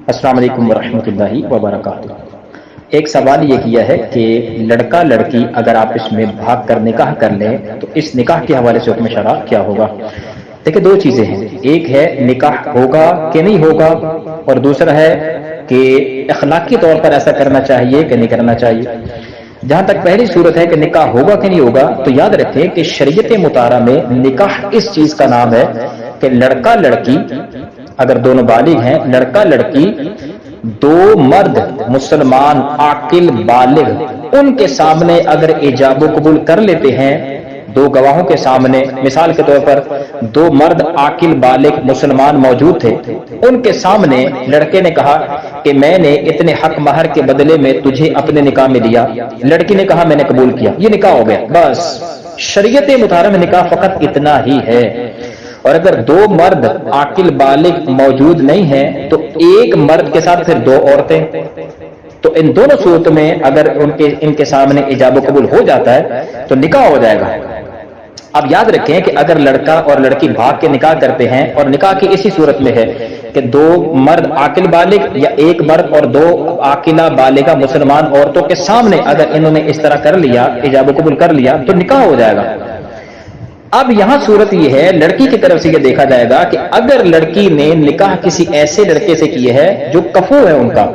السلام علیکم ورحمۃ اللہ وبرکاتہ۔ ایک سوال یہ کیا ہے کہ لڑکا لڑکی اگر آپ اس میں بھاگ کر نکاح کر لیں تو اس نکاح کے حوالے سے حکم شرع کیا ہوگا؟ دیکھیں، دو چیزیں ہیں، ایک ہے نکاح ہوگا کہ نہیں ہوگا، اور دوسرا ہے کہ اخلاقی طور پر ایسا کرنا چاہیے کہ نہیں کرنا چاہیے۔ جہاں تک پہلی صورت ہے کہ نکاح ہوگا کہ نہیں ہوگا، تو یاد رکھیں کہ شریعت مطالعہ میں نکاح اس چیز کا نام ہے کہ لڑکا لڑکی اگر دونوں بالغ ہیں، لڑکا لڑکی دو مرد مسلمان عاقل بالغ ان کے سامنے اگر ایجاب و قبول کر لیتے ہیں، دو گواہوں کے سامنے، مثال کے طور پر دو مرد عاقل بالغ مسلمان موجود تھے، ان کے سامنے لڑکے نے کہا کہ میں نے اتنے حق مہر کے بدلے میں تجھے اپنے نکاح میں لیا، لڑکی نے کہا میں نے قبول کیا، یہ نکاح ہو گیا۔ بس شریعت مطالعہ میں نکاح فقط اتنا ہی ہے۔ اور اگر دو مرد عاقل بالغ موجود نہیں ہیں تو ایک مرد کے ساتھ پھر دو عورتیں، تو ان دونوں صورتوں میں اگر ان کے سامنے ایجاب و قبول ہو جاتا ہے تو نکاح ہو جائے گا۔ اب یاد رکھیں کہ اگر لڑکا اور لڑکی بھاگ کے نکاح کرتے ہیں، اور نکاح کی اسی صورت میں ہے کہ دو مرد عاقل بالغ یا ایک مرد اور دو عاقلہ بالغہ مسلمان عورتوں کے سامنے اگر انہوں نے اس طرح کر لیا، ایجاب و قبول کر لیا، تو نکاح ہو جائے گا۔ اب یہاں صورت یہ ہے، لڑکی کی طرف سے یہ دیکھا جائے گا کہ اگر لڑکی نے نکاح کسی ایسے لڑکے سے کیے ہے جو کفو ہے ان کا،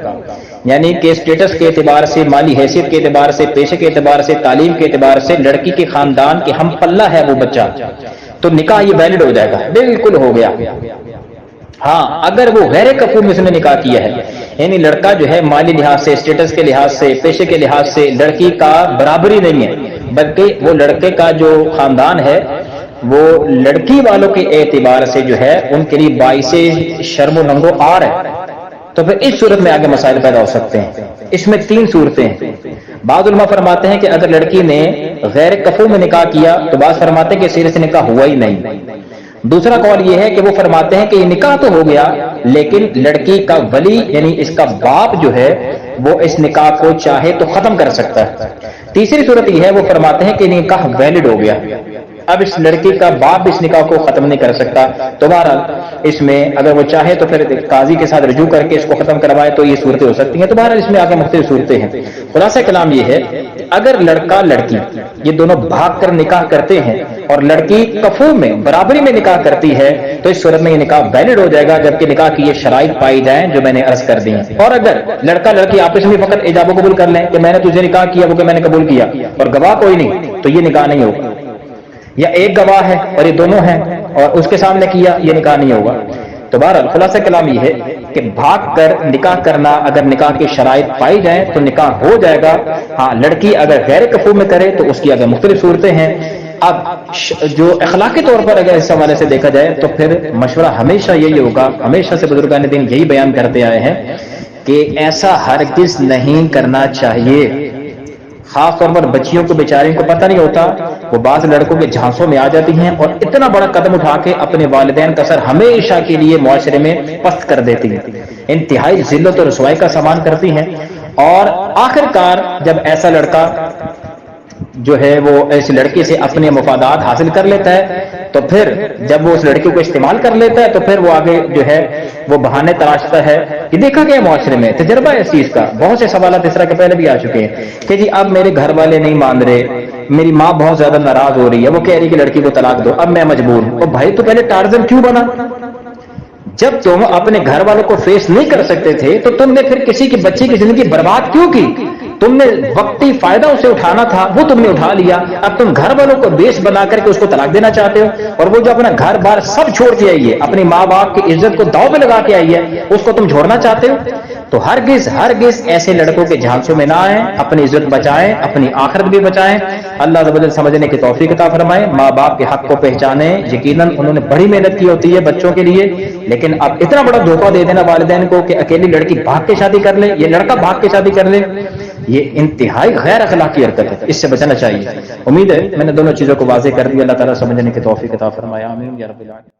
یعنی کہ اسٹیٹس کے اعتبار سے، مالی حیثیت کے اعتبار سے، پیشے کے اعتبار سے، تعلیم کے اعتبار سے لڑکی کے خاندان کے ہم پلہ ہے وہ بچہ، تو نکاح یہ ویلڈ ہو جائے گا، بالکل ہو گیا۔ ہاں، اگر وہ غیر کفو میں اس نے نکاح کیا ہے، یعنی لڑکا جو ہے مالی لحاظ سے، اسٹیٹس کے لحاظ سے، پیشے کے لحاظ سے لڑکی کا برابری نہیں ہے، بلکہ وہ لڑکے کا جو خاندان ہے وہ لڑکی والوں کے اعتبار سے جو ہے ان کے لیے باعث شرم و ننگ و عار ہے، تو پھر اس صورت میں آگے مسائل پیدا ہو سکتے ہیں۔ اس میں تین صورتیں ہیں۔ بعض علماء فرماتے ہیں کہ اگر لڑکی نے غیر کفو میں نکاح کیا تو بعض فرماتے ہیں کہ سرے سے نکاح ہوا ہی نہیں۔ دوسرا قول یہ ہے کہ وہ فرماتے ہیں کہ یہ نکاح تو ہو گیا لیکن لڑکی کا ولی یعنی اس کا باپ جو ہے وہ اس نکاح کو چاہے تو ختم کر سکتا ہے۔ تیسری صورت یہ ہے، وہ فرماتے ہیں کہ نکاح ویلڈ ہو گیا، اب اس لڑکی کا باپ اس نکاح کو ختم نہیں کر سکتا، تو بہرحال اس میں اگر وہ چاہے تو پھر قاضی کے ساتھ رجوع کر کے اس کو ختم کروائے تو یہ صورتیں ہو سکتی ہیں۔ تو بہرحال اس میں آگے مختلف صورتیں ہیں۔ خلاصہ کلام یہ ہے کہ اگر لڑکا لڑکی یہ دونوں بھاگ کر نکاح کرتے ہیں اور لڑکی کفو میں برابری میں نکاح کرتی ہے تو اس صورت میں یہ نکاح ویلڈ ہو جائے گا، جبکہ نکاح کی یہ شرائط پائی جائیں جو میں نے عرض کر دی ہیں۔ اور اگر لڑکا لڑکی آپس میں فقط ایجاب و قبول کر لیں کہ میں نے تجھے نکاح کیا، وہ کہ میں نے قبول کیا، اور گواہ کوئی نہیں، تو یہ نکاح نہیں ہوگا۔ یا ایک گواہ ہے اور یہ دونوں ہیں اور اس کے سامنے کیا، یہ نکاح نہیں ہوگا۔ تو بہرحال خلاصہ کلام یہ ہے کہ بھاگ کر نکاح کرنا اگر نکاح کی شرائط پائی جائیں تو نکاح ہو جائے گا۔ ہاں، لڑکی اگر غیر کفو میں کرے تو اس کی اگر مختلف صورتیں ہیں۔ اب جو اخلاقی طور پر اگر اس حوالے سے دیکھا جائے تو پھر مشورہ ہمیشہ یہی ہوگا، ہمیشہ سے بزرگان دین یہی بیان کرتے آئے ہیں کہ ایسا ہرگز نہیں کرنا چاہیے۔ خاص طور پر بچیوں کو بیچاریوں کو پتہ نہیں ہوتا، وہ بعض لڑکوں کے جھانسوں میں آ جاتی ہیں اور اتنا بڑا قدم اٹھا کے اپنے والدین کا سر ہمیشہ کے لیے معاشرے میں پست کر دیتی ہیں، انتہائی ذلت اور رسوائی کا سامان کرتی ہیں، اور آخر کار جب ایسا لڑکا جو ہے وہ اس لڑکی سے اپنے مفادات حاصل کر لیتا ہے تو پھر جب وہ اس لڑکی کو استعمال کر لیتا ہے تو پھر وہ آگے جو ہے وہ بہانے تراشتا ہے۔ یہ دیکھا گیا معاشرے میں، تجربہ ہے اس چیز کا، بہت سے سوالات اس طرح کے پہلے بھی آ چکے ہیں کہ جی اب میرے گھر والے نہیں مان رہے، میری ماں بہت زیادہ ناراض ہو رہی ہے، وہ کہہ رہی کہ لڑکی کو طلاق دو، اب میں مجبور ہوں۔ اور بھائی تو پہلے ٹارزن کیوں بنا؟ جب تم اپنے گھر والوں کو فیس نہیں کر سکتے تھے تو تم نے پھر کسی کی بچی کی زندگی برباد کیوں کی؟ تم نے وقتی فائدہ اسے اٹھانا تھا وہ تم نے اٹھا لیا، اب تم گھر والوں کو بیس بنا کر کے اس کو طلاق دینا چاہتے ہو، اور وہ جو اپنا گھر بار سب چھوڑ کے آئی ہے، اپنی ماں باپ کی عزت کو داؤ پہ لگا کے آئی ہے، اس کو تم چھوڑنا چاہتے ہو؟ تو ہرگز ایسے لڑکوں کے جھانسوں میں نہ آئیں، اپنی عزت بچائیں، اپنی آخرت بھی بچائیں۔ اللہ رب العزت سمجھنے کی توفیق عطا فرمائے، ماں باپ کے حق کو پہچانیں، یقیناً انہوں نے بڑی محنت کی ہوتی ہے بچوں کے لیے، لیکن اب اتنا بڑا دھوکہ دے دینا والدین کو کہ اکیلی لڑکی بھاگ کے شادی کر لے، یہ لڑکا بھاگ کے شادی کر لے، یہ انتہائی غیر اخلاقی حرکت ہے، اس سے بچنا چاہیے۔ امید ہے میں نے دونوں چیزوں کو واضح کر دیا، اللہ تعالیٰ سمجھنے کی توفیق عطا فرمائے، آمین یا رب العالمین۔